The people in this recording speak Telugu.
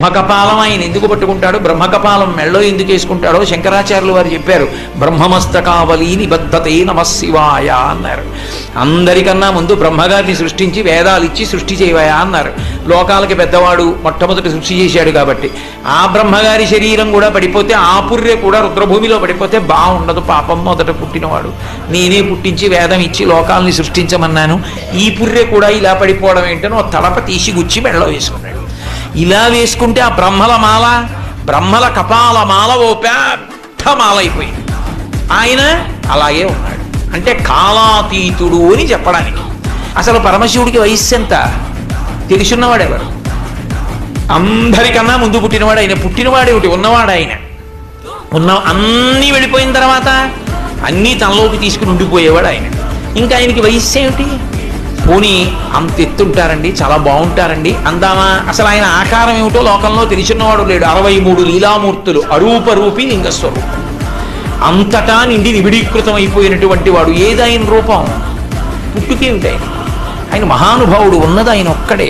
బ్రహ్మకపాలం ఆయన ఎందుకు పట్టుకుంటాడు, బ్రహ్మకపాలం మెళ్ళో ఎందుకు వేసుకుంటాడో శంకరాచార్యులు వారు చెప్పారు. బ్రహ్మమస్తకావలి నిబద్ధతే నమశివాయ అన్నారు. అందరికన్నా ముందు బ్రహ్మగారిని సృష్టించి వేదాలు ఇచ్చి సృష్టి చేయవయా అన్నారు. లోకాలకి పెద్దవాడు, మొట్టమొదటి సృష్టి చేశాడు కాబట్టి. ఆ బ్రహ్మగారి శరీరం కూడా పడిపోతే, ఆ పుర్రె కూడా రుద్రభూమిలో పడిపోతే బాగుండదు, పాపం మొదట పుట్టినవాడు. నేనే పుట్టించి వేదం ఇచ్చి లోకాలని సృష్టించమన్నాను, ఈ పుర్రె కూడా ఇలా పడిపోవడం ఏంటనో తడప తీసి గుచ్చి మెళ్ళో వేసుకున్నాడు. ఇలా వేసుకుంటే ఆ బ్రహ్మల మాల, బ్రహ్మల కపాల మాల ఓ పెద్ద మాల అయిపోయింది. ఆయన అలాగే ఉన్నాడు. అంటే కాలాతీతుడు అని చెప్పడానికి. అసలు పరమశివుడికి వయస్సు ఎంత తెలుసున్నవాడెవరు? అందరికన్నా ముందు పుట్టినవాడు ఆయన. పుట్టినవాడేమిటి, ఉన్నవాడు ఆయన. అన్నీ వెళ్ళిపోయిన తర్వాత అన్నీ తనలోకి తీసుకుని ఉండిపోయేవాడు ఆయన. ఇంకా ఆయనకి వయస్సు ఏమిటి? పోనీ అంత ఎత్తుంటారండి, చాలా బాగుంటారండి అందామా? అసలు ఆయన ఆకారం ఏమిటో లోకంలో తెలిసినవాడు లేడు. 63 లీలామూర్తులు, అరూపరూపి లింగస్వరూపం, అంతటా నిండి నిబిడీకృతం అయిపోయినటువంటి వాడు. ఏదాయన రూపం? పుట్టుకేమిటి ఆయన? ఆయన మహానుభావుడు, ఉన్నది ఆయన ఒక్కడే.